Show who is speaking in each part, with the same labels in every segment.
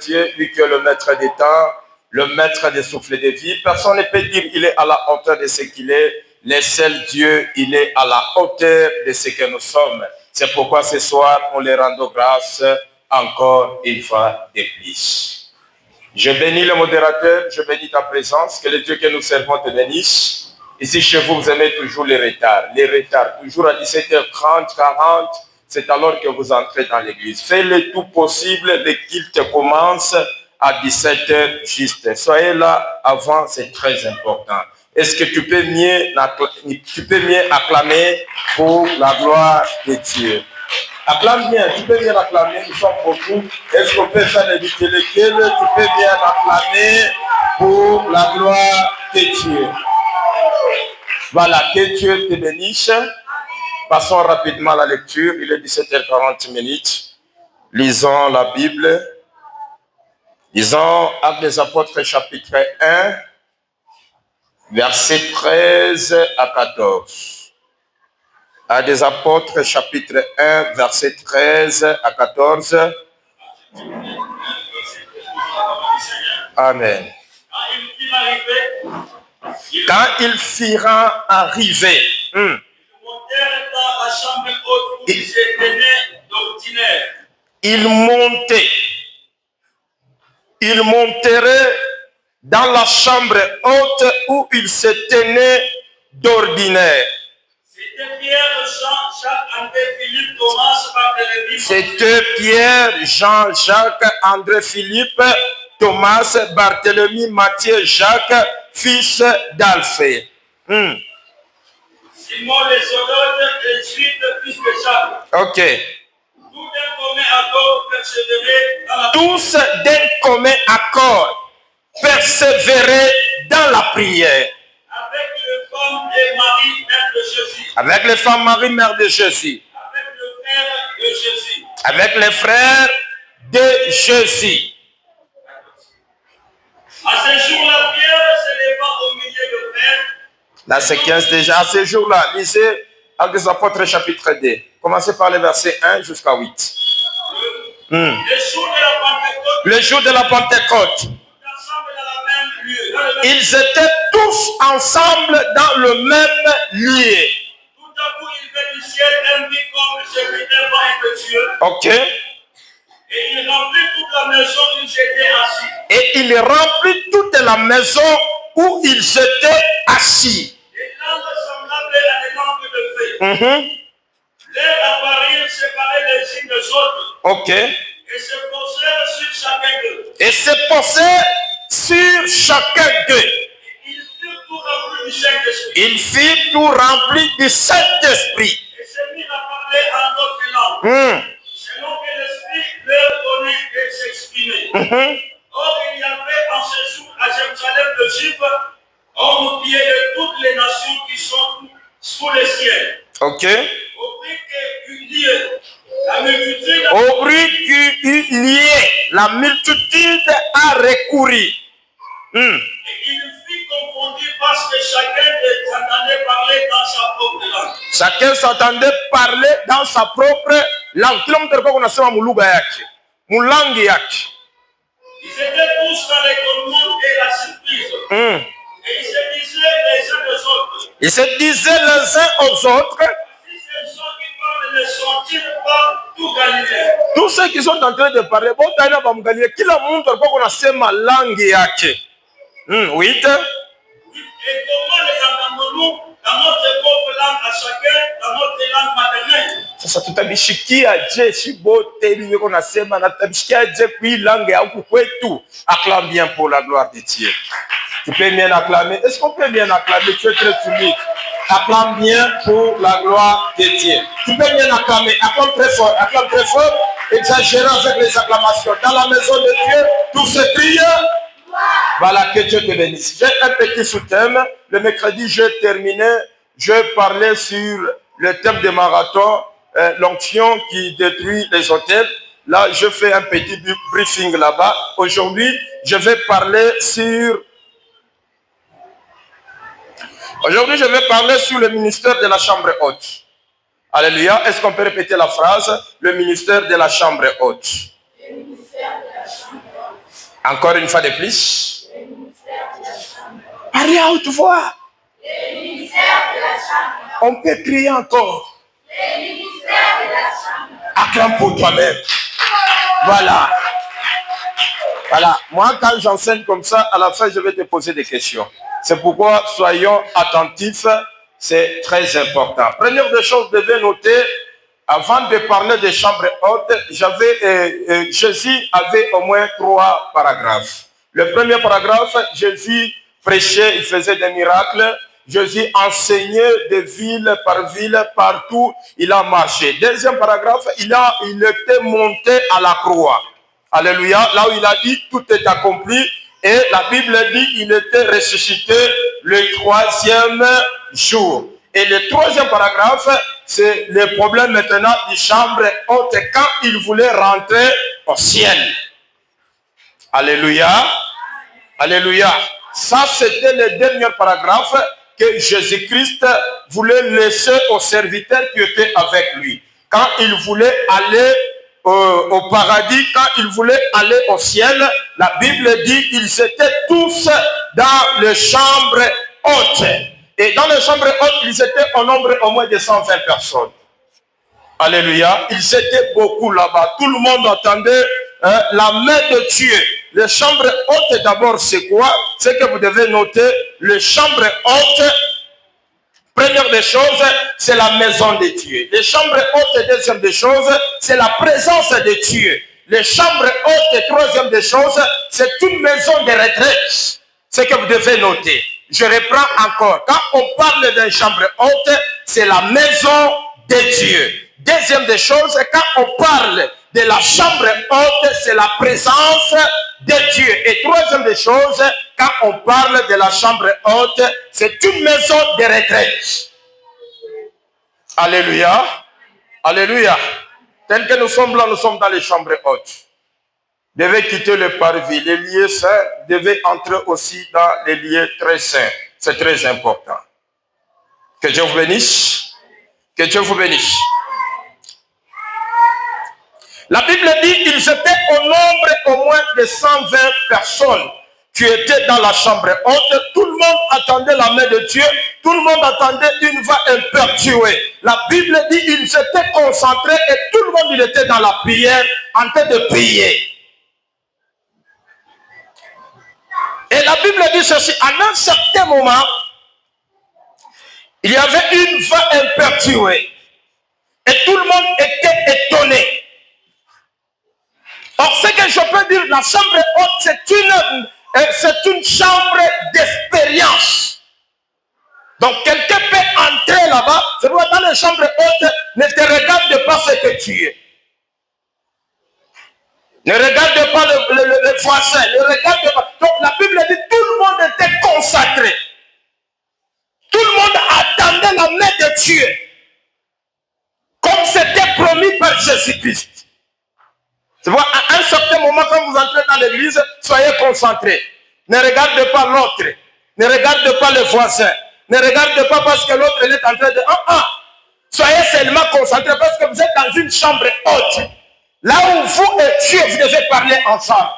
Speaker 1: Dieu, lui qui est le maître des temps, le maître des souffles de vie. Personne ne peut dire qu'il est à la hauteur de ce qu'il est. Le seul Dieu, il est à la hauteur de ce que nous sommes. C'est pourquoi ce soir, on les rend grâce encore une fois de plus. Je bénis le modérateur, je bénis ta présence, que le Dieu que nous servons te bénisse. Ici chez vous, vous aimez toujours les retards. Les retards, toujours à 17h30, 40, c'est alors que vous entrez dans l'église. Fais le tout possible, le culte commence à 17h juste. Soyez là avant, c'est très important. Est-ce que tu peux mieux acclamer pour la gloire de Dieu? Acclame bien, tu peux bien acclamer, nous sommes beaucoup. Est-ce qu'on peut faire éviter lesquels? Tu peux bien acclamer pour la gloire de Dieu. Voilà, que Dieu te bénisse. Passons rapidement à la lecture, il est 17h40 minutes. Lisons la Bible. Lisons Actes des Apôtres chapitre 1, versets 13 à 14. Actes des Apôtres, chapitre 1, versets 13 à 14. Amen. Quand ils firent arriver, ils monteraient dans la chambre haute où ils se tenaient d'ordinaire. C'était Pierre, Jean, Jacques, André, Philippe, Thomas, Barthélemy, Matthieu, Jacques, fils d'Alphée.
Speaker 2: Simon le Zélote et Jude, fils de Jacques.
Speaker 1: Ok.
Speaker 2: Tous d'un commun accord persévéraient dans la prière. Avec les femmes et Marie, mère de Jésus.
Speaker 1: Avec les femmes Marie, mère de Jésus.
Speaker 2: Avec le frère de Jésus.
Speaker 1: Avec les frères de Jésus.
Speaker 2: À ce jour-là, Pierre se leva au milieu de frères.
Speaker 1: La séquence déjà, à ce jour-là, lisez Actes des Apôtres chapitre 2. Commencez par le verset 1 jusqu'à 8. Le jour de la Pentecôte. Ils étaient tous ensemble dans le même lieu.
Speaker 2: Tout à coup, il vint du ciel un vit comme le serviteur par impétueux.
Speaker 1: Ok.
Speaker 2: Et il remplit toute la maison où ils étaient assis.
Speaker 1: Et il remplit toute la maison où ils étaient assis.
Speaker 2: Des langues semblables à des langues de feu. L'air apparut séparer les unes des autres.
Speaker 1: Ok.
Speaker 2: Et se posèrent sur chacun d'eux.
Speaker 1: Et se posaient sur chacun d'eux.
Speaker 2: Il fut tout rempli du Saint-Esprit.
Speaker 1: Il fit tout rempli du Saint-Esprit.
Speaker 2: Et se mit à parler en d'autres langues. Selon que l'Esprit leur donnait de s'exprimer. Or, il y avait en ce jour à Jérusalem de Juifs, hommes qui est de toutes les nations qui sont sous le ciel.
Speaker 1: Ok.
Speaker 2: Au prix qu'il y ait la multitude.
Speaker 1: Au prix qu'il y ait la multitude a recouru.
Speaker 2: Et il fut confondu parce que chacun s'entendait parler dans sa propre langue.
Speaker 1: Chacun s'entendait parler dans sa propre langue. Kila mtu alikuwa anasema mulugha yake, mulangi yake.
Speaker 2: Ils étaient tous dans l'étonnement et la surprise. Et ils se disaient les uns aux autres.
Speaker 1: Ils se disaient les uns aux autres.
Speaker 2: Si ces gens qui parlent ne sont-ils pas tout Galiléens?
Speaker 1: Tous ceux qui sont en train de parler, bon, taina ba mgalie, kila mtu alikuwa anasema langi yake. Oui.
Speaker 2: Et comment les entendons-nous dans notre propre langue à chacun, dans notre langue maternelle?
Speaker 1: Sasa tutabishikia je shibote ili niko nasema na tutabishikia je puis langue ya huku kwetu. Acclame bien pour la gloire de Dieu. Tu peux bien acclamer. Est-ce qu'on peut bien acclamer? Tu es très timide. Acclame bien pour la gloire de Dieu. Tu peux bien acclamer. Acclame très fort. Acclame très fort. Exagérant avec les acclamations. Dans la maison de Dieu, tout se crie. Voilà, que Dieu te bénisse. J'ai un petit sous-thème. Le mercredi, je terminais. Je parlais sur le thème de marathon, l'onction qui détruit les hôtels. Là, je fais un petit briefing là-bas. Aujourd'hui, je vais parler sur... Aujourd'hui, je vais parler sur le ministère de la chambre haute. Alléluia. Est-ce qu'on peut répéter la phrase? Le ministère de la chambre haute. Encore une fois de plus. Parlez à haute voix. On peut crier encore. Acclame pour toi-même. Voilà. Voilà. Moi, quand j'enseigne comme ça, à la fin, je vais te poser des questions. C'est pourquoi soyons attentifs. C'est très important. Première des choses, vous devez noter, avant de parler des chambres hautes, Jésus avait au moins 3 paragraphes. Le premier paragraphe, Jésus prêchait, il faisait des miracles. Jésus enseignait de ville par ville, partout, il a marché. Deuxième paragraphe, il était monté à la croix. Alléluia, là où il a dit, tout est accompli. Et la Bible dit, il était ressuscité le 3e jour. Et le 3e paragraphe, c'est le problème maintenant du chambre haute quand il voulait rentrer au ciel. Alléluia. Alléluia. Ça, c'était le dernier paragraphe que Jésus-Christ voulait laisser aux serviteurs qui étaient avec lui. Quand il voulait aller au paradis, quand ils voulaient aller au ciel, la Bible dit qu'ils étaient tous dans les chambres hautes. Et dans les chambres hautes, ils étaient au nombre au moins de 120 personnes. Alléluia. Ils étaient beaucoup là-bas. Tout le monde attendait la main de Dieu. Les chambres hautes, d'abord, c'est quoi? C'est que vous devez noter, les chambres hautes, première des choses, c'est la maison de Dieu. Les chambres hautes, deuxième des choses, c'est la présence de Dieu. Les chambres hautes, troisième des choses, c'est une maison de retraite. C'est que vous devez noter. Je reprends encore. Quand on parle d'une chambre haute, c'est la maison de Dieu. Deuxième des choses, quand on parle de la chambre haute, c'est la présence de Dieu. Et troisième des choses, quand on parle de la chambre haute, c'est une maison de retraite. Alléluia. Alléluia. Tel que nous sommes là, nous sommes dans les chambres hautes. Vous devez quitter le parvis. Les lieux saints devaient entrer aussi dans les lieux très saints. C'est très important. Que Dieu vous bénisse. Que Dieu vous bénisse. La Bible dit qu'ils étaient au nombre au moins de 120 personnes qui étaient dans la chambre haute. Tout le monde attendait la main de Dieu. Tout le monde attendait une voix impétueuse. La Bible dit qu'ils étaient concentrés et tout le monde il était dans la prière en train de prier. Et la Bible dit ceci, à un certain moment, il y avait une voix impétueuse. Et tout le monde était étonné. Or, ce que je peux dire, la chambre haute, c'est une chambre d'expérience. Donc, quelqu'un peut entrer là-bas, c'est pourquoi dans les chambres hautes, ne te regarde pas ce que tu es. Ne regarde pas le voisin, ne regarde pas. Donc, la Bible dit, tout le monde était consacré. Tout le monde attendait la main de Dieu. Comme c'était promis par Jésus-Christ. C'est pourquoi à un certain moment, quand vous entrez dans l'église, soyez concentrés. Ne regardez pas l'autre. Ne regardez pas le voisin. Ne regardez pas parce que l'autre est en train de... Soyez seulement concentrés parce que vous êtes dans une chambre haute. Là où vous et Dieu, vous devez parler ensemble.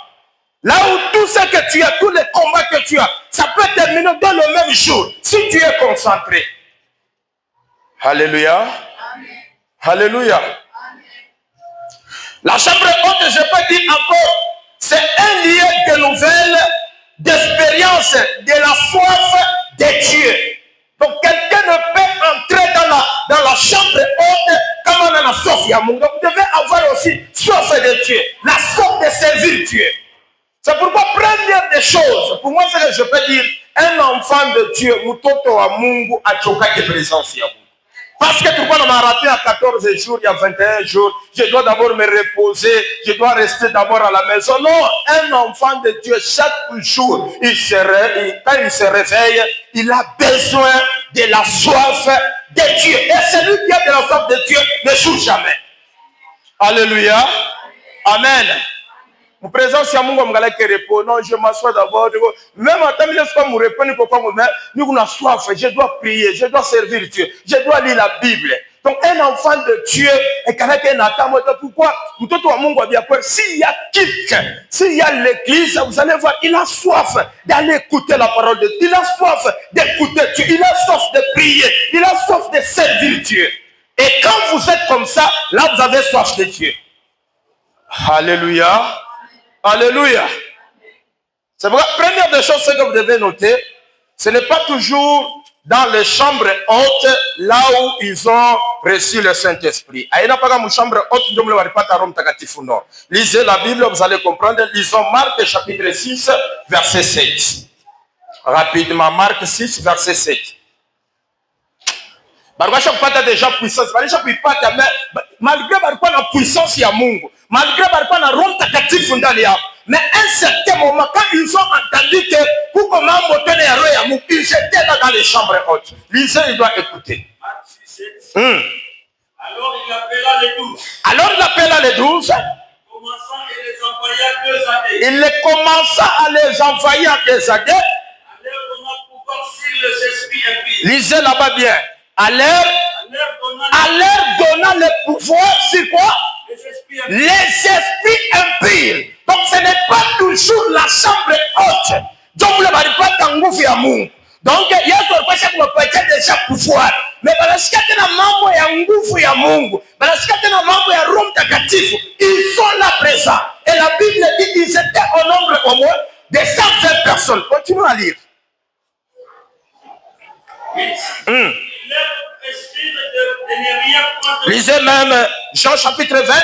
Speaker 1: Là où tout ce que tu as, tous les combats que tu as, ça peut terminer dans le même jour, si tu es concentré. Alléluia. Amen. Alléluia. La chambre haute, je peux dire encore, c'est un lieu de nouvelles, d'expérience, de la soif de Dieu. Donc quelqu'un ne peut entrer dans la chambre haute comme on a la soif de Dieu. Donc vous devez avoir aussi soif de Dieu, la soif de servir Dieu. C'est pourquoi première des choses, pour moi c'est que je peux dire, un enfant de Dieu, mutoto wa Mungu achoka de présence ya Mungu. Parce que pourquoi on m'a raté à 14 jours, il y a 21 jours, je dois d'abord me reposer, je dois rester d'abord à la maison. Non, un enfant de Dieu, chaque jour, quand il se réveille, il a besoin de la soif de Dieu. Et celui qui a de la soif de Dieu ne joue jamais. Alléluia. Amen. Mon présence à Mungu mgala qui répond, non, je m'assois d'abord. Même à temps, je me répondre, nous avons soif, je dois prier, je dois servir Dieu, je dois lire la Bible. Donc un enfant de Dieu est quelqu'un qui attend. Pourquoi? S'il y a quitte, s'il y a l'église, vous allez voir, il a soif d'aller écouter la parole de Dieu. Il a soif d'écouter Dieu. Il a soif de prier. Il a soif de servir Dieu. Et quand vous êtes comme ça, là vous avez soif de Dieu. Alléluia. Alléluia. C'est vrai, première des choses que vous devez noter, ce n'est pas toujours dans les chambres hautes, là où ils ont reçu le Saint-Esprit. Lisez la Bible, vous allez comprendre. Lisons Marc chapitre 6, verset 7. Rapidement, Marc 6, verset 7. Déjà puissance, malgré la puissance, il y a Mungu. Malgré la ronde takatif mais à un certain moment, quand ils ont entendu que pour comment ils étaient dans les chambres hautes. Lisez, il doit écouter.
Speaker 2: Alors il appela les 12.
Speaker 1: Alors il appela les 12. Il les commença à les envoyer à des années. Lisez là-bas bien. À leur donnant le pouvoir sur quoi? Les esprits impurs. Donc ce n'est pas toujours la chambre haute. Donc vous ne parlez pas de nguvu ya Mungu. Donc Yesu alikuwa shakuwapatia déjà pouvoir. Mais banasikia tena mambo ya nguvu ya Mungu. Banasikia tena mambo ya Roho Mtakatifu. Ils sont là présents. Et la Bible dit qu'ils étaient au nombre au moins de 120 personnes. Continuons à lire. Lisez même Jean chapitre 20,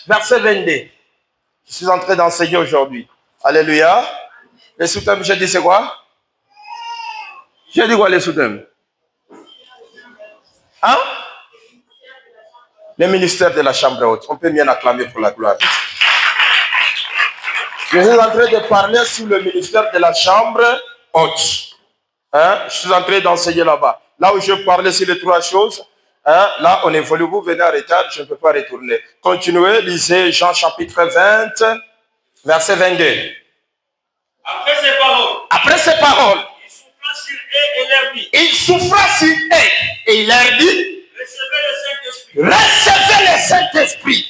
Speaker 1: verset 22. Je suis en train d'enseigner aujourd'hui. Alléluia. Les sous-thèmes, j'ai dit c'est quoi? J'ai dit quoi les sous-thèmes? Hein? Le ministère de la chambre haute. On peut bien acclamer pour la gloire. Je suis en train de parler sur le ministère de la chambre haute. Hein? Je suis en train d'enseigner là-bas. Là où je parlais sur les trois choses, hein? Là on évolue, vous venez en retard, je ne peux pas retourner. Continuez, lisez Jean chapitre 20, verset 22. Après ces paroles, il souffra sur eux et il leur dit, recevez le Saint-Esprit.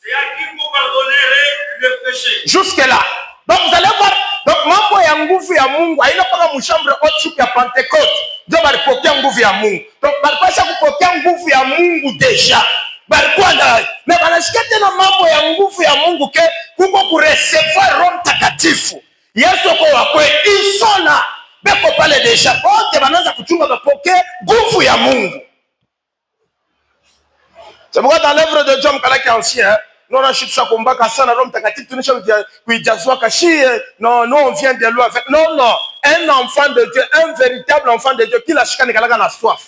Speaker 2: C'est à qui vous pardonnerez le péché.
Speaker 1: Jusque-là. Donc vous allez voir, donc mambo ya nguvu ya Mungu haina paka mshambre ochu ya Pentecote. Ndio balipokea nguvu ya Mungu. Donc balipasha kupokea nguvu ya Mungu deja. Balikuwa nayo. Mais banasikia tena mambo ya nguvu ya Mungu ke kuko kurecevoir Roho Mtakatifu. Yesu kwa wakwe isona beko pale deja. Wote wanaanza kuchunga bapokee nguvu ya Mungu. C'est pourquoi dans l'œuvre de John Kalaki ancien, nous on cherche combattre ça dans Roho Mtakatifu, nous cherche kuijazwa kashi. Non, nous on vient de loin. Non, non, un enfant de Dieu, un véritable enfant de Dieu qui la shika nikalaka na soif.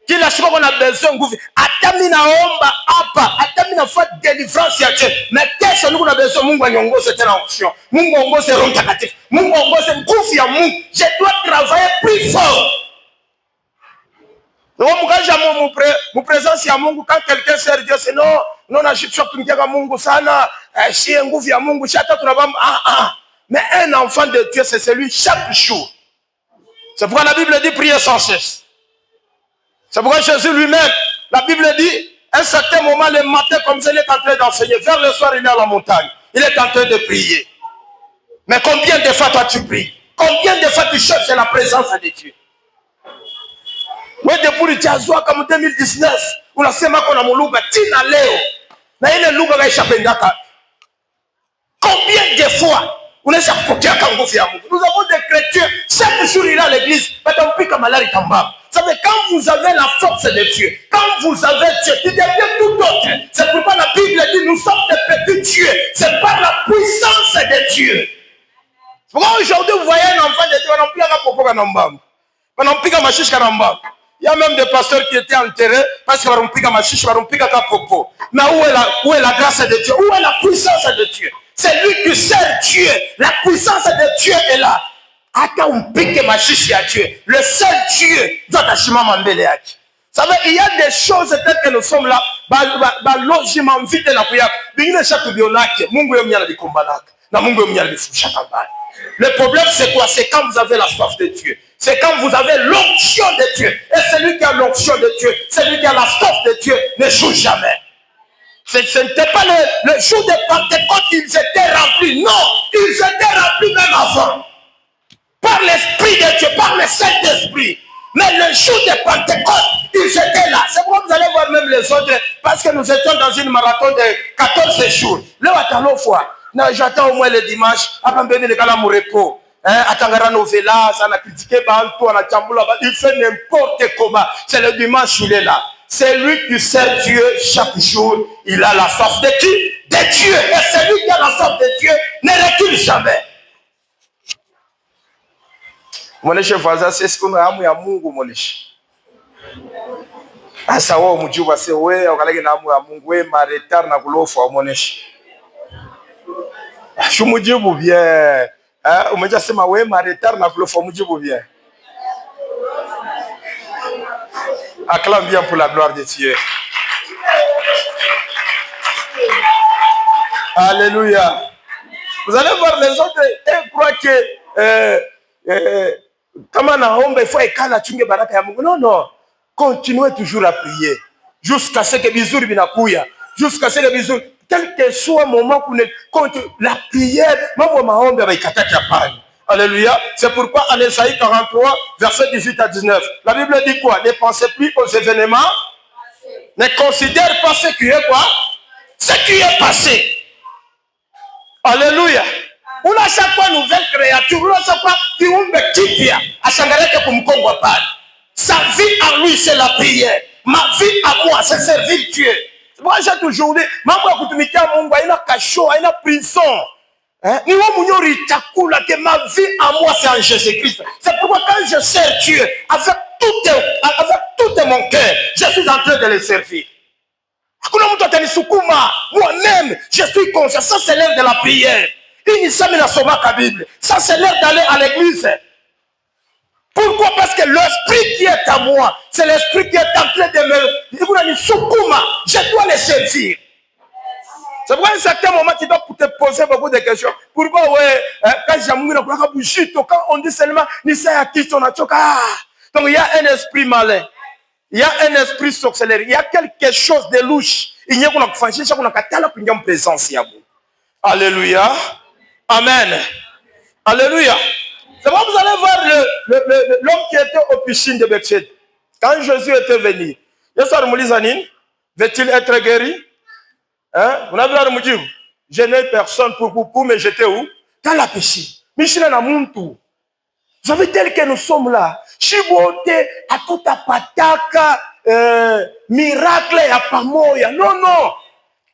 Speaker 1: Qui la shika qu'on a besoin nguvu. Atami na omba hapa, atami na fa délivrance ya Dieu. Mais qu'est-ce que nous on a besoin? Mungu anyongoze tena onction. Mungu ongoze Roho Mtakatifu. Mungu ongoze nguvu ya Mungu. Je dois travailler plus fort. Donc, mon présence à Mungu, quand quelqu'un sert Dieu, c'est non, non, je suis pas Mungu sana, si un nguvu ya Mungu, mais un enfant de Dieu, c'est celui chaque jour. C'est pourquoi la Bible dit prier sans cesse. C'est pourquoi Jésus lui-même, la Bible dit, à un certain moment, le matin, comme ça, il est en train d'enseigner. Vers le soir, il est à la montagne. Il est en train de prier. Mais combien de fois toi tu pries? Combien de fois tu cherches la présence de Dieu? Wewe depuis jazwa kama 2019 unasema kuna muluga tina leo na ile lugha kaishapendaka. Combien de fois unaweza kupokea nguvu ya Mungu? Nous avons des chrétiens chaque jour il est à l'église batampika malari kamba. Ça veut quand vous avez la force de Dieu, quand vous avez Dieu, il devient tout autre. C'est pourquoi la Bible dit nous sommes des petits dieux. C'est par la puissance de Dieu. Pourquoi aujourd'hui vous voyez un enfant de Dieu on n'empire pas pour kanambam. On n'empire ma chiche kanambam. Il y a même des pasteurs qui étaient enterrés parce qu'ils ont piqué ma chiche, ils ont piqué ta popo. Mais où est la grâce de Dieu? Où est la puissance de Dieu? C'est lui qui sert Dieu. La puissance de Dieu est là. Attends, on pique ma chiche à Dieu. Le seul Dieu doit t'achima mambeleaki. Ça veut dire qu'il y a des choses telles que nous sommes là. Logement vite la prière. Bingine chaque biolake. Mungu yomnyala bikombalaka. Na Mungu yomnyala bifushaka bani. Le problème c'est quoi? C'est quand vous avez la soif de Dieu. C'est quand vous avez l'onction de Dieu. Et celui qui a l'onction de Dieu, celui qui a la force de Dieu, ne joue jamais. Ce n'était pas le jour de Pentecôte qu'ils étaient remplis. Non, ils étaient remplis même avant. Par l'Esprit de Dieu, par le Saint-Esprit. Mais le jour de Pentecôte, ils étaient là. C'est pourquoi vous allez voir même les autres, parce que nous étions dans une marathon de 14 jours. Là, j'attends au moins le dimanche, après venir le gars mon repos. Atangara novela, ça n'a critiqué, il fait n'importe comment. C'est le dimanche, il est là. C'est lui qui sert Dieu chaque jour. Il a la force de qui? De Dieu. Et celui qui a la force de Dieu ne recule jamais. Moneshe voisin, c'est ce qu'on a amu ya Mungu moneshe. Asa wao mjua se wewe ukalege na amu ya Mungu wewe maretar na kulofa moneshe. Shumujibu bien. Umeja sema wewe maretar na kulofa mujibu bien. Acclame bien pour la gloire de Dieu. Alléluia. Vous allez voir les autres et croient que kama naomba il faut ekala chunge baraka ya Mungu. Non, non. Continuez toujours à prier jusqu'à ce que bizuri binakuya. Jusqu'à ce que bizuri, quel que soit le moment qu'on la prière, mambo maombi baikataki hapana. Alléluia. C'est pourquoi en Ésaïe 43, versets 18 à 19, la Bible dit quoi? Ne pensez plus aux événements. Ne considère pas ce qui est quoi? Ce qui est passé. Alléluia. Una chaque fois nouvelle créature, una chaque fois kiumbe kipya, ashangaleke kumkongwa pale. Sa vie en lui, c'est la prière. Ma vie à moi, c'est servir Dieu. Moi, j'ai toujours dit, mambo ya kutumikia Mungu haina kasho, haina prison. Ni wa munyori chakula que ma vie à moi, c'est en Jésus-Christ. C'est pourquoi quand je sers Dieu avec tout mon cœur, je suis en train de le servir. Moi-même, je suis conscient. Ça, c'est l'heure de la prière. Ça, c'est l'heure d'aller à l'église. Pourquoi? Parce que l'esprit qui est à moi, c'est l'esprit qui est en train de me... Je dois le servir. C'est pourquoi à un certain moment, tu dois te poser beaucoup de questions. Pourquoi, quand on dit seulement, donc il y a un esprit malin. Il y a un esprit sorcellerie. Il y a quelque chose de louche. Il y a une présence. Alléluia. Amen. Alléluia. C'est pourquoi vous allez voir l'homme qui était au piscine de Bethsaïda. Quand Jésus était venu, veut-il être guéri? Vous n'avez pas de me dire, je n'ai personne pour me jeter où? Dans la piscine. Michel Namuntu. Vous savez, tel que nous sommes là, Chibote, à tout à pataka, miracle, à pamoya. Non, non.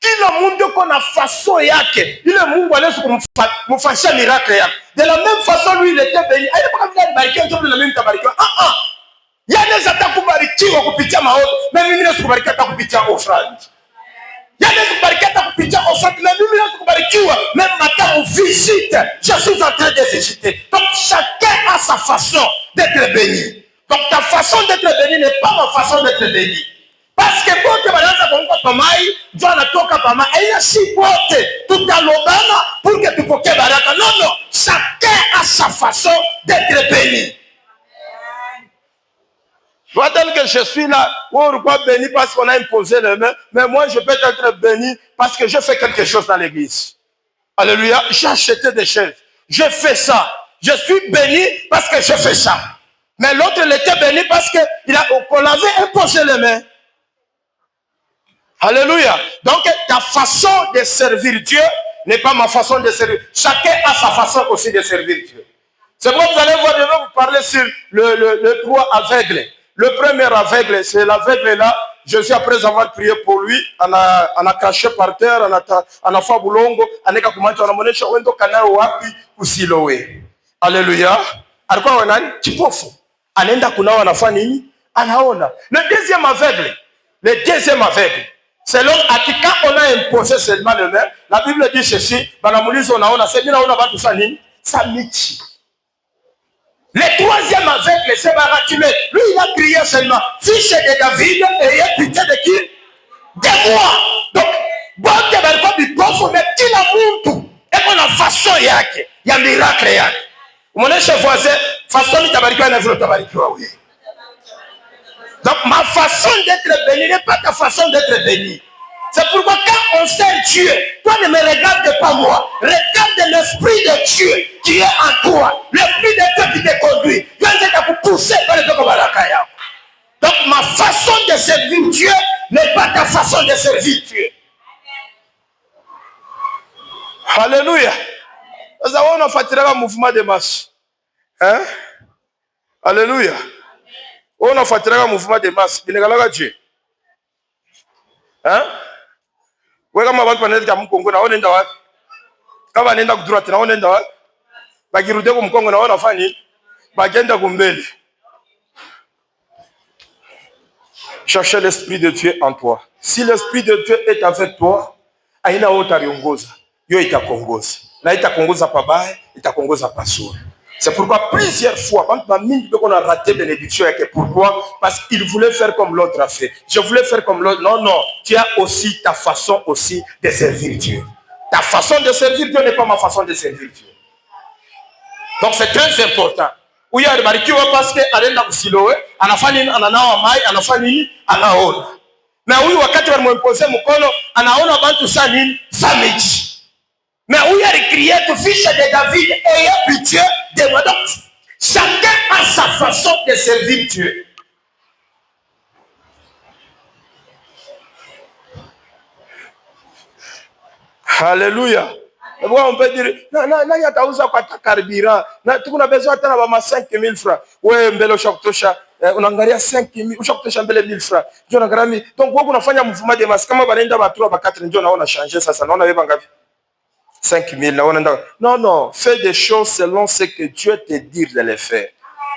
Speaker 1: Kila mundu qu'on a façon yake. Il est mungu allé sur mon façon miracle yake. De la même façon, lui, il était béni. Il n'est pas comme ça, il est de la même tabarika. Il y a des attaques pour barikiwa kupitia maoto. Même il est kubarika kupitia offrande. Il y a des barikata kupitia offrande. Même il est kubarikiwa. Même matin on visite. Je suis en train de visiter. Donc chacun a sa façon d'être béni. Donc ta façon d'être béni n'est pas ma façon d'être béni. Parce que quand tu vas dans ton pamai, tu vas toka pamai, et il y a si pote, tout à l'obama pour que tu poques baraka. Non, non. Chacun a sa façon d'être béni. Moi, tel que je suis là, on ne pas béni parce qu'on a imposé les mains, mais moi, je peux être béni parce que je fais quelque chose dans l'église. Alléluia. J'ai acheté des chaises. Je fais ça. Je suis béni parce que je fais ça. Mais l'autre, il était béni parce qu'on avait imposé les mains. Alléluia. Donc, ta façon de servir Dieu n'est pas ma façon de servir. Chacun a sa façon aussi de servir Dieu. C'est pourquoi vous allez voir, je vais vous parler sur le 3 aveugles. Le premier aveugle, c'est l'aveugle là. Jésus, après avoir prié pour lui, on a craché par terre, on a fait boulongo, on a commencé à monnaie, on a canal wapi usilowe. Alléluia. Alikuwa wanani? Kipofu. Anaenda kunawa anafanya nini? Anaona. Le deuxième aveugle, c'est l'homme à qui quand on a imposé seulement le main, la Bible dit ceci, banamulizo naona, c'est bien naona batu sa nini? Sa michi. Le troisième aveugle, c'est Baratimée. Lui, il a crié seulement, fils de David, ayez pitié de qui? De moi. Donc, bon, tu n'as pas dit pauvre, mais qui l'a montré? Et qu'on a façon yake, il y a miracle yake. Mon cher voisin, Façon tabarikiwa na vile tabarikiwa oui. Donc ma façon d'être béni n'est pas ta façon d'être béni. C'est pourquoi quand on sert Dieu, toi ne me regarde pas moi. Regarde l'esprit de Dieu qui est en toi. L'esprit de Dieu qui te conduit. Dieu va te pousser par le Tokobarakaya. Donc ma façon de servir Dieu n'est pas ta façon de servir Dieu. Alléluia. Nous avons fait un mouvement de masse. Hein? Alléluia. On a fait un mouvement de masse. Il n'est pas Dieu. Hein? Oui, comme avant de parler de Congo, on est dans quand on est dans droite, on est dans Bagirude comme Congo, on a fait Bagenda Gumbeli. Cherchez l'esprit de Dieu en toi. Si l'esprit de Dieu est avec toi, aina otariongoza, yo itakongoza. Na itakongoza pabaye, itakongoza pasuri. C'est pourquoi plusieurs fois, quand ma mine on a raté bénédiction, et que pourquoi? Parce qu'il voulait faire comme l'autre a fait. Je voulais faire comme l'autre. Non, non. Tu as aussi ta façon aussi de servir Dieu. Ta façon de servir Dieu n'est pas ma façon de servir Dieu. Donc c'est très important. Où il y a des barikiwa parce que alenda kusilowe, anafanya ananawa mai, anafanya anaona. Na huyu wakati walimwimpoze mkono, anaona bantu saa nini? Saa mechi. Mais où il y a les crières de fils de David, ayez pitié de moi. Donc, chacun a sa façon de servir Dieu. Alléluia. On peut dire, non, il y a ta carburant. Tu as besoin de 5 000 francs. Oui, mbele ushakutosha. Unaangalia 5 000, ushakutosha mbele 1000 francs. Ndio naangalia. Donc, wewe unafanya mouvement de masse kama banaenda batura ba 4 ndio naona changer sasa. Naona wewe ngapi? 5 000. Non, non. Fais des choses selon ce que Dieu te dit de les faire.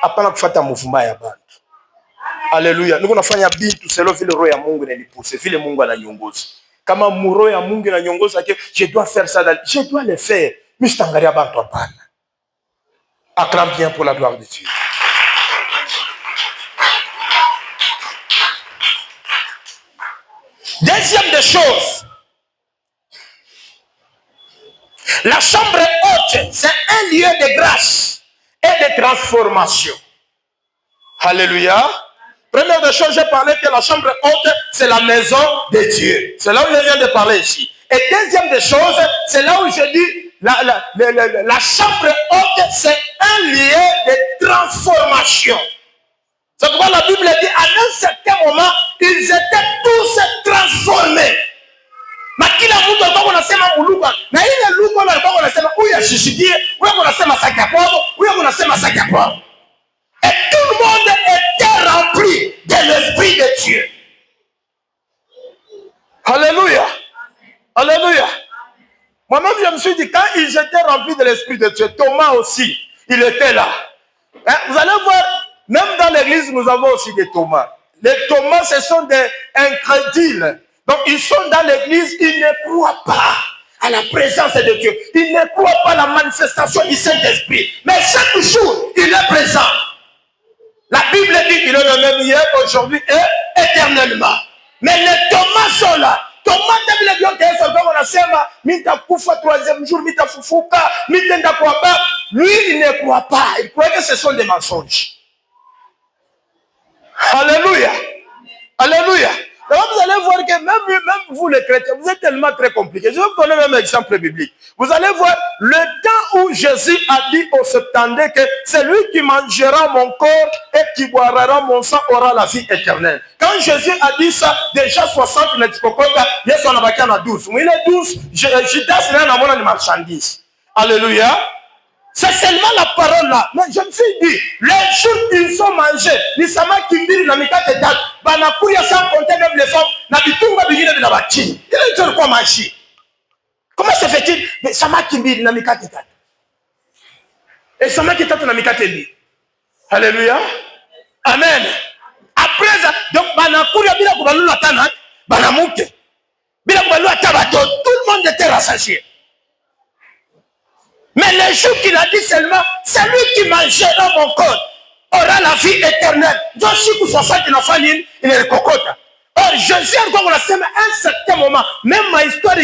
Speaker 1: Hapana kufuata mouvement ya bantu. Alléluia. Nous unafanya bintu selon vile roho ya Mungu inanipousse, vile Mungu ananiongoza. Kama roho ya Mungu inaniongoza que je dois faire ça, je dois le faire. Mais je t'engagerai bantu hapana. Acclame bien pour la gloire de Dieu. Deuxième des choses. La chambre haute, c'est un lieu de grâce et de transformation. Alléluia. Première des choses, j'ai parlé que la chambre haute, c'est la maison de Dieu. C'est là où je viens de parler ici. Et deuxième des choses, c'est là où je dis, la chambre haute, c'est un lieu de transformation. C'est pourquoi la Bible dit, à un certain moment, ils étaient tous transformés. Na kila mtu alikuwa anasema uluka na ile luka alikuwa anasema huyu ashishikie wewe unasema saki hapo wewe unasema saki hapo et tout le monde était rempli de l'esprit de Dieu. Alléluia. Alléluia. Moi-même je me suis dit quand ils étaient remplis de l'esprit de Dieu, Thomas aussi il était là. Hein? Vous allez voir, même dans l'église nous avons aussi des Thomas. Les Thomas ce sont des incrédules. Donc, ils sont dans l'église, ils ne croient pas à la présence de Dieu. Ils ne croient pas à la manifestation du Saint-Esprit. Mais chaque jour, il est présent. La Bible dit qu'il est le même hier, aujourd'hui et éternellement. Mais les Thomas sont là. Thomas, troisième jour, lui, il ne croit pas. Il croit que ce sont des mensonges. Alléluia. Alléluia. Alors vous allez voir que même vous les chrétiens, vous êtes tellement très compliqués. Je vais vous donner même un exemple biblique. Vous allez voir le temps où Jésus a dit aux septante que c'est lui qui mangera mon corps et qui boira mon sang aura la vie éternelle. Quand Jésus a dit ça, déjà 60 net kokota, Yesu anabakia na 12. Mais il est 12, Judas n'a pas de marchandises. Alléluia. C'est seulement la parole là. Mais je me suis dit, les jours qu'ils ont mangé, ni sama kimbiri na mikate tatu, banakuya sans compter même les femmes, na bitunga bingine bila bachini. Il est quoi manger? Comment se fait-il? Mais sama kimbiri na mikate tatu. Et sama kitatu na mikate bi. Alléluia. Amen. Après ça, donc banakuya bila kubalula tana, banamuke. Bila kubalula tabato, tout le monde était rassasié. Mais le jour qu'il a dit seulement, celui qui mangera mon corps aura la vie éternelle. Donc si vous soyez dans la famille, il est le cocota. Or, Jésus encore à un certain moment, même ma histoire,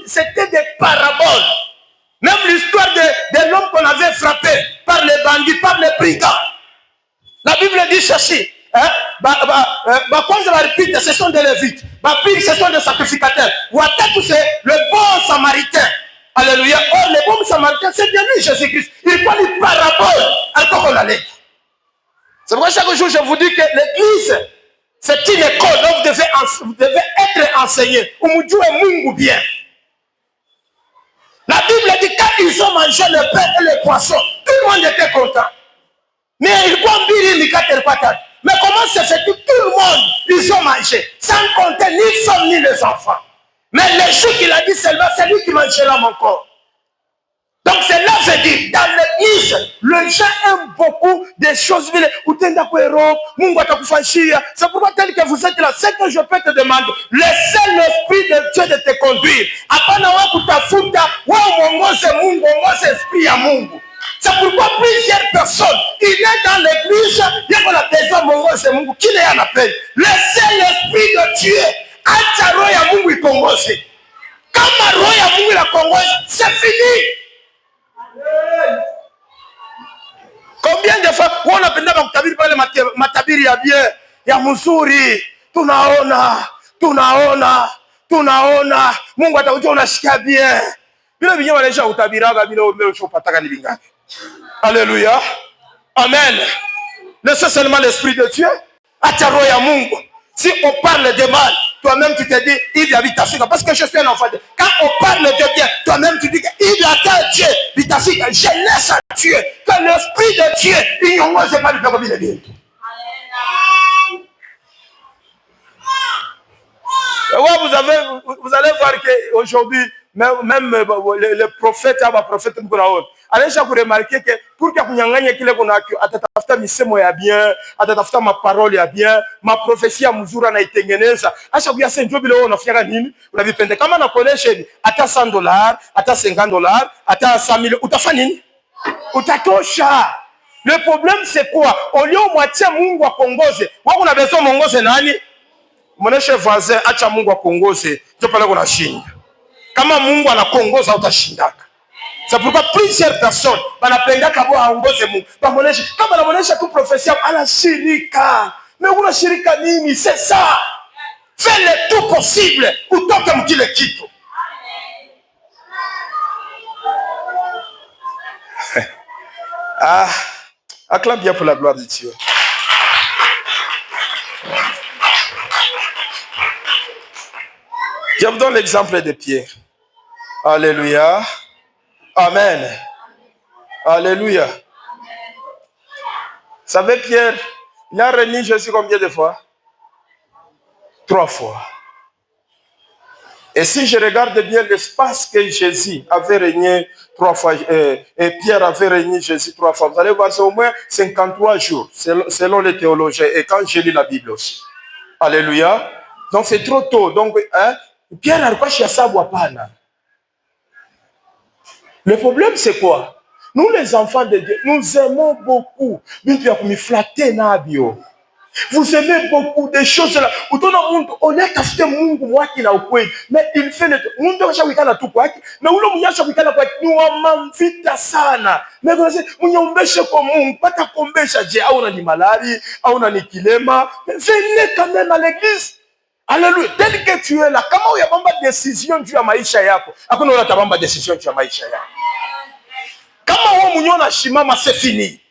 Speaker 1: c'était des paraboles. Même l'histoire de l'homme qu'on avait frappé par les bandits, pas ceci. Ce sont des lévites. Ce sont des sacrificateurs. C'est le bon samaritain. Alléluia. Oh, le bon samaritain, c'est bien lui, Jésus-Christ. Il parle une parabole. Alors qu'on la lit. C'est pourquoi chaque jour, je vous dis que l'église, c'est une école dont vous devez être enseigné. Bien. La Bible dit quand ils ont mangé le pain et le poisson, tout le monde était content. Mais ils vont dire une patate. Mais comment se fait que tout le monde, ils ont mangé, sans compter ni femmes ni les enfants. Mais le jour qu'il a dit seulement, c'est lui qui mangera mon corps. Donc c'est là que je dis, dans l'église, les gens aiment beaucoup des choses. C'est pourquoi tel que vous êtes là, ce que je peux te demander, laissez l'Esprit de Dieu de te conduire. C'est pourquoi plusieurs personnes, il est dans l'église, il y a qu'on a besoin de Mongo, c'est Mungu, qui est en appel. Laissez l'Esprit de Dieu, Acharoya Mungu Kongose. Comme Roya Mungu la Kongose, c'est fini. Combien de fois on a pendant kutabiri pale matabiri ya bien ya mzuri tunaona Mungu atakuja unasikia bien vile vinyo wanaisha utabiraga vile umeshopataka ni vingapi. Alléluia. Amen. Laissez seulement l'Esprit de Dieu. Acha roho ya Mungu. Si on parle de mal, toi-même tu te dis, il y a vitafika. Parce que je suis un enfant de... Quand on parle de bien, toi-même tu dis, il y a Dieu, vitafika. Je laisse à Dieu. Que l'Esprit de Dieu, il n'y a pas de comme il est bien. Ouais, vous allez voir qu'aujourd'hui, même le prophète, allez chaque remarquer que pour que vous n'ayez qu'il qu'on a atatafuta misemo ya bien, atatafuta ma parole ya bien, ma prophétie ya mzuri na itengeneza. Acha kuya senjo bila wewe unafanya nini? Unavipenda kama na connection hata $100, hata $50, hata 100,000 utafanya nini? Utatosha. Le problème c'est quoi? Au lieu moitié Mungu akongoze, wewe una besoin mongoze nani? Mwoneshe voisin acha Mungu akongoze, ndio pale kuna shinda. Kama Mungu anakongoza utashindaka. C'est pourquoi plusieurs personnes wanapenda kabo aongoze Mungu. Bamonesha kama anamonesha tu prophétie anashirika. Mais unashirika nini? C'est ça. Fais le tout possible utoke mkile kitu. Acclame bien pour la gloire de Dieu. Je vous donne l'exemple de Pierre. Alléluia. Amen. Alléluia. Vous savez, Pierre, il a renié Jésus combien de fois? 3 fois. Et si je regarde bien l'espace que Jésus avait régné 3 fois, et Pierre avait régné Jésus 3 fois, vous allez voir, c'est au moins 53 jours, selon les théologiens, et quand j'ai lu la Bible aussi. Alléluia. Donc c'est trop tôt. Donc, Pierre n'a pas cherché à boire. Le problème, c'est quoi? Nous, les enfants de Dieu, nous aimons beaucoup. Vous aimez beaucoup des choses là. On est acheté Mungu mwaki na ukweli. Mais il fait le Mungu anashawikana tu kwake. Mais ule mnyasha wikana kwake ni wamamvita sana. Mais vous savez, mnyombeshe kwa Mungu, pata kombesha je au na ni malari, au na ni kilema. Mais venez quand même à l'église. Alléluia. Tel que tu es là, kama uyabamba décision juu ya maisha yako, hakuna unatabamba décision juu ya maisha yako. Kama wewe mwenyewe unashimama, c'est fini.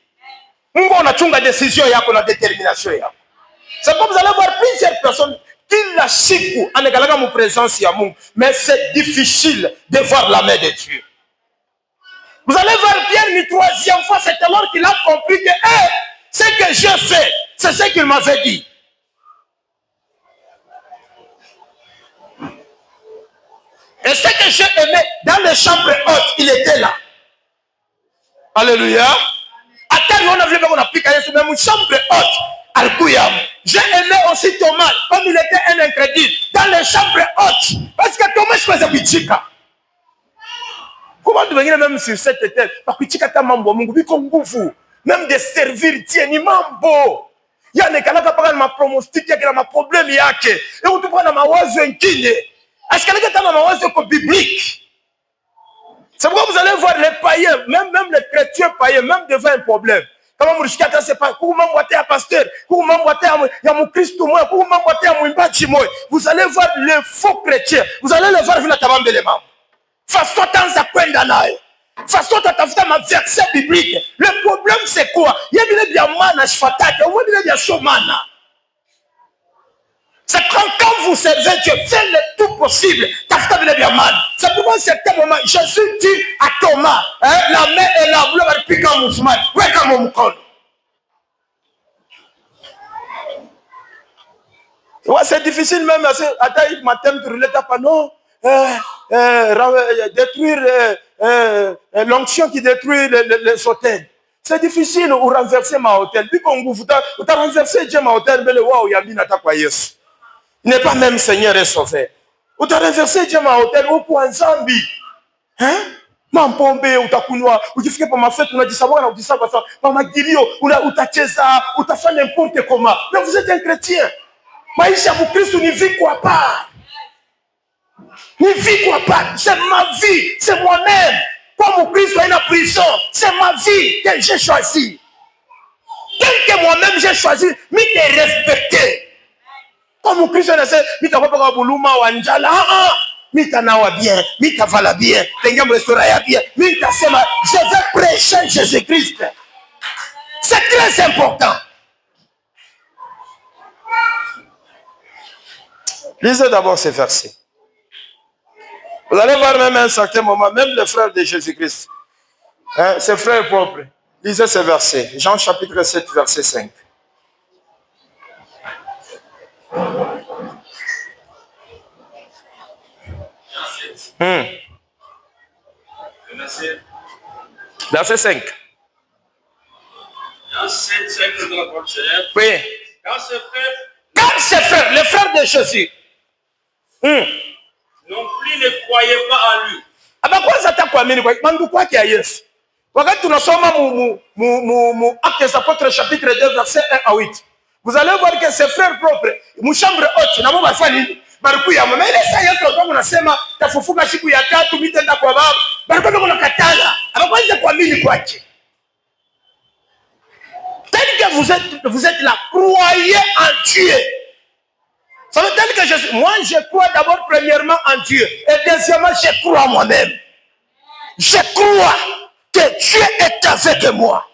Speaker 1: Mungu anachunga décision yako na détermination yako. C'est comme vous allez voir plusieurs personnes kila siku anegalaga mu présence ya Mungu, mais c'est difficile de voir la main de Dieu. Vous allez voir Pierre une 3e fois, c'est alors qu'il a compris que ce que je fais, c'est ce qu'il m'avait dit. Et ce que j'ai aimé dans les chambres hautes, il était là. Alléluia. J'ai aimé aussi Thomas, comme il était un incrédule, dans les chambres hautes. Parce que Thomas, je faisais pichika. Comment tu veux même sur cette terre? Parce que pichika ta mambo, même de servir, tiens, ni mambo. Il y a des gens qui parlent de ma pronostic, il y a des problèmes, il y a des gens qui parlent de ma oise inquigne. Est-ce qu'il y a des gens biblique? C'est pourquoi vous allez voir les païens, même les chrétiens païens, même devant un problème. Kama mlisikia hata sepa mambo ya pasteur, mambo ya mkristo moyo, mambo ya mwimbaji moyo. Vous allez voir les faux chrétiens. Vous allez les voir vile tabambele mambo. Façon tanza kwenda nayo. Façon tatafuta ma verset biblique. Le problème c'est quoi? Il y a bile bia mana shfatake, au moins bile bia shomana. C'est quand vous servez Dieu, faites le tout possible. C'est pourquoi à un certain moment, Jésus dit à Thomas, la main est là, vous l'avez piqué en mouvement. Ouais, comme mon mouton. Ouais, c'est difficile même. Attends, il m'a tellement brûlé ta panneau. Détruire l'onction qui détruit les hôtels. C'est difficile de renverser ma hôtel. Puis quand vous avez renversé ma hôtel, mais le wow, il y a mis n'attaque pas yes. Il n'est pas même Seigneur et Sauveur. Vous avez renversé ma hôtel au point Zambi. Hein? Mampombe, utakunwa, ukifika pa mafete, unajisabwa na ukisabwa ça, mama Gilio, utacheza, utafanya n'importe comment. Mais vous êtes un chrétien. Maisha ya Kristo ni vie quoi pas. Ni vie quoi pas. C'est ma vie, c'est moi-même. Comme Christ est en prison, c'est ma vie que j'ai choisi. Tel que moi-même j'ai choisi, mais de respecter. Comme Christ est en mita papa buluma wanjala, mita nawa bien, mita vala bien, tengam restaurant bien, mita sema, je vais prêcher Jésus-Christ. C'est très important. Lisez d'abord ces versets. Vous allez voir même à un certain moment, même les frères de Jésus-Christ, hein, ses frères propres, lisez ces versets. Jean chapitre 7, verset 5. Verset 5.
Speaker 2: Jean 7, 5 de la parole.
Speaker 1: Oui.
Speaker 2: Quand ses frères,
Speaker 1: les frères de Jésus,
Speaker 2: non plus ne croyaient pas en lui.
Speaker 1: Kwanza atakuamini kwa mandu kwake ya Yesu. Wakati tunasoma mu Actes des Apôtres chapitre 2 verset 1 à 8. Vous allez voir que ses frères propres, mu chambre haute na baba fani barikuya mama ile saa Yesu alikuwa anasema tafufuka siku ya tatu mitenda kwa baba. Barikuwa kuna katala. Kwanza kuamini kwake. Tel que vous êtes là, croyez en Dieu. Ça veut dire que moi, je crois d'abord premièrement en Dieu. Et deuxièmement, je crois en moi-même. Je crois que Dieu est avec moi.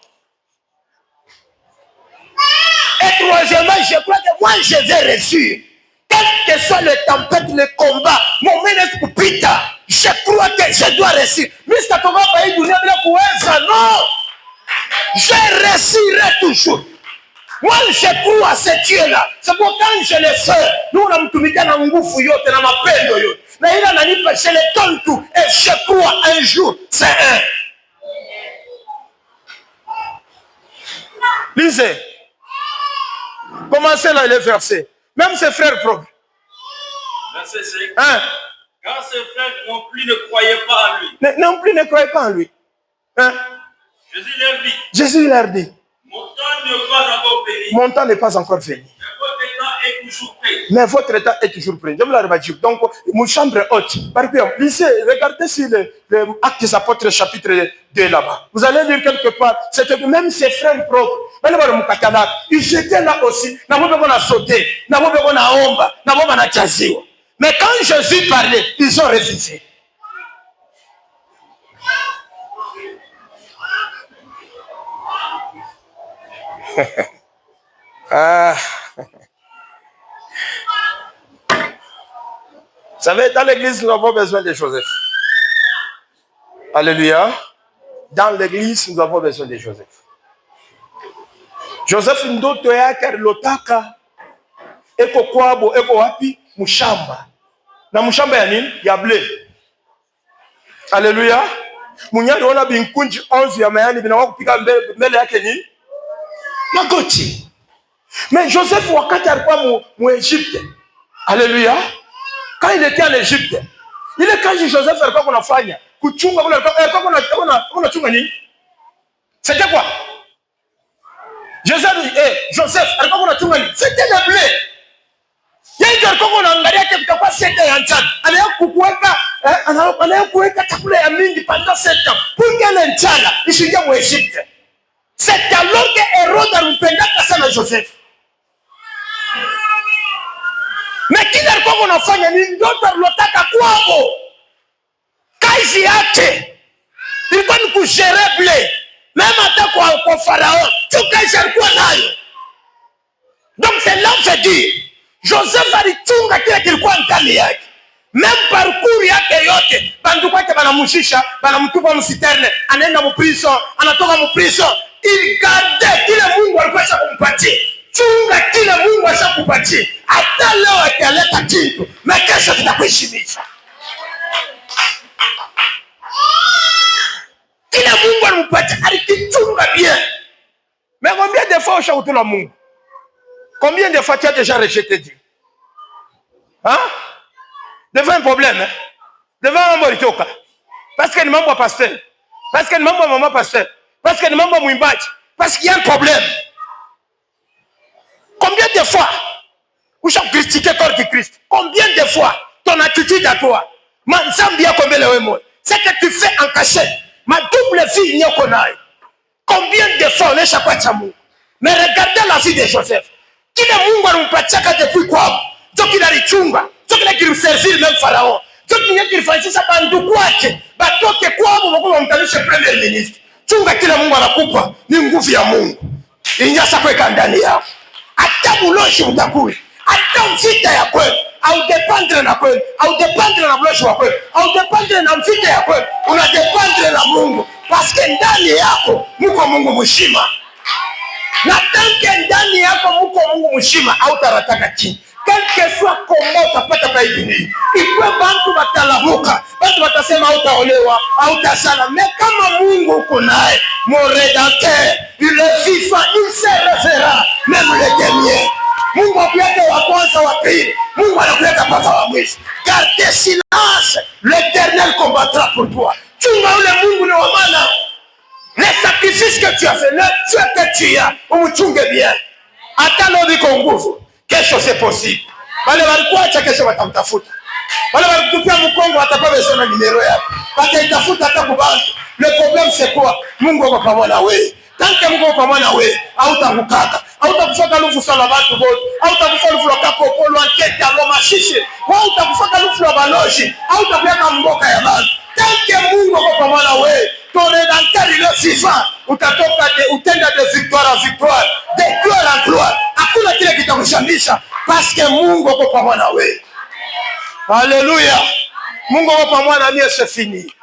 Speaker 1: Et troisièmement, je crois que moi, je vais réussir. Quel que soit le tempête, le combat, mon menace pour pita, je crois que je dois réussir. Mais ça ne va pas être ça, non. Je réussirai toujours. Moi, je crois à ce Dieu-là. C'est pourquoi je le fais. Nous, on a mis dans ngufu yote, dans ma peine yote. Mais il a dit, je le donne tout. Et je crois un jour, c'est un. Lisez. Commencez là les versets. Même ses frères propres.
Speaker 2: Verset 5.
Speaker 1: Hein?
Speaker 2: Quand ses frères non plus ne croyaient pas en lui.
Speaker 1: Non plus ne croyaient pas en lui. Hein? Jésus leur dit. Mon temps n'est pas encore venu. Mais votre temps est toujours prêt. Je vous l'ai dit. Donc, mon chambre haute. Par exemple, lisez, regardez sur le Actes des Apôtres chapitre 2 là-bas. Vous allez lire quelque part. C'était même ses frères propres. Ils étaient là aussi. On a sauté. On a omba. On a chassé. Mais quand Jésus parlait, ils ont refusé. Vous savez, dans l'église, nous avons besoin de Joseph. Alléluia. Dans l'église, nous avons besoin de Joseph. Joseph ndoto yake alilotaka eko kwabo, eko wapi? Mushamba. Na mushamba ya nini? Ya ble. Alléluia. Munyari ona binkunji 11 ya mayani binawa kupika mbele yake ni magoti. Mais Joseph wakati alikuwa mu Egypte. Alléluia. Quand il était en Égypte, il est quand Joseph alikuwa kunafanya kuchunga kuna chunga nini? C'était quoi? Joseph alikuwa kunachunga nini? C'était le blé. Yeye alikuwa kunaangalia kitakuwa seta ya njana. Anakuweka chakula ya mingi pendant 7 ans. Pour que le njana isije mu Égypte. C'est alors ya Joseph. Na kile alikuwa anafanya ni ndoto alilotaka kwao. Kazi yake ilikuwa ni kushereble. Mema hata kwa Farao. Tu kazi alikuwa nayo. Donc c'est là que je dis, Joseph alichunga kile kilikuwa ndani yake. Même parcours yake yote, bandu kwake banamushisha, banamtupa msiterne, anaenda muprison, anatoka muprison. Il gardait kile Mungu alikuwa kumpatia. Chunga kile Mungu ashakupatia. Hata leo ataleta kitu, na kesho kitakuheshimisha. Kile Mungu alimpatia, alikichunga bien. Mais combien de fois ushautula Mungu? Combien de fois tu as déjà rejeté Dieu? Hein? Devant un problème, hein? Devant un moritoka. Parce que ni mambo pasteur. Parce que ni mambo maman pasteur. Parce que ni mambo mwimbaji. Parce qu'il y a un problème. Combien de fois vous avez critiqué corps de Christ? Combien de fois ton attitude à toi? C'est que tu fais en cachette. Ma double vie n'y a qu'on aille. Combien de fois on est chaque fois Mungu? Mais regardez la vie de Joseph. Qui est Mungu anampatia depuis quoi? Donc il a les chunga. Donc il a qu'il servir même Pharaon. Donc il a qu'il fasse ça bandu kwake. Batoke kwao mko mtamlisha premier ministre. Chunga kila Mungu anakupa ni nguvu ya Mungu. Inyasa kwa ndani yako. Hata buloshi utakui. Hata mfita ya kweli. Au dependre na kweli. Au dependre na buloshi wa kweli. Au dependre na mfita ya kweli. Una dependre na Mungu. Parce que ndani yako mko Mungu mshima. Na tanke ndani yako mko Mungu mshima au tarataka chini. Quel que soit comment utapata baibini. Ikwe bantu batalamuka. Bantu batasema hautaolewa, hautasala. Mais kama Mungu uko naye, mon rédempteur, il est vivant, il se refera même le dernier. Mungu akuleta wa kwanza wa pili. Mungu anakuleta mpaka wa mwisho. Garde silence, l'Éternel combattra pour toi. Chunga ule Mungu ni wa maana. Les sacrifices que tu as fait, le Dieu que tu as, umuchunge bien. Hata leo niko nguvu. Kesho c'est possible. Wale walikuacha kesho watamtafuta. Wale walikutupia mkongo watapata besona numero yako. Wataitafuta hata kubantu. Le problème c'est quoi? Mungu yuko pamoja na wewe. Tanke Mungu yuko pamoja na wewe, hautakukata. Hautakufuata lufu sala watu wote. Hautakufuata lufu la kapo polo ankete alo mashishi. Hautakufuata lufu la baloji. Hautakuweka mboka ya bantu. Tanke Mungu yuko pamoja na wewe. Ton rédempteur il est vivant. Utatoka utenda de victoire en victoire, de gloire en gloire. Hakuna kile kitakushamisha parce que Mungu yuko pamoja na wewe. Alléluia. Mungu yuko pamoja na mimi, c'est fini.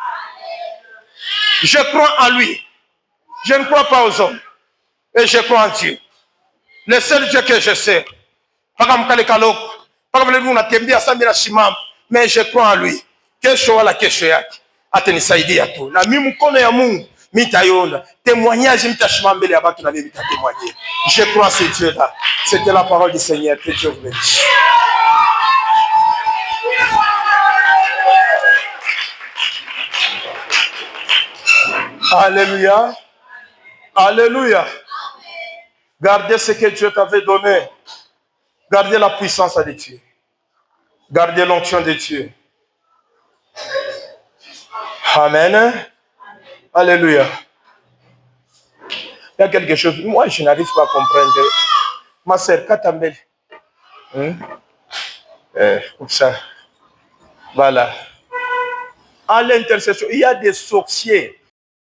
Speaker 1: Je crois en lui. Je ne crois pas aux hommes. Et je crois en Dieu. Le seul Dieu que je sais. Paka mkale kaloko. Paka vile unatembea sasa bila simama. Mais je crois en lui. Kesho wala kesho yake atanisaidia tu. Na mimi mkono ya Mungu mitaiona. Témoignage mitashima mbele ya watu na mimi nitatémoigner. Je crois ce Dieu là. C'était la parole du Seigneur. Que Dieu vous bénisse. Alléluia. Alléluia. Gardez ce que Dieu t'avait donné. Gardez la puissance de Dieu. Gardez l'onction de Dieu. Amen. Alléluia. Il y a quelque chose. Moi, je n'arrive pas à comprendre. Ma sœur, Katambel. Comme ça. Voilà. À l'intercession, il y a des sorciers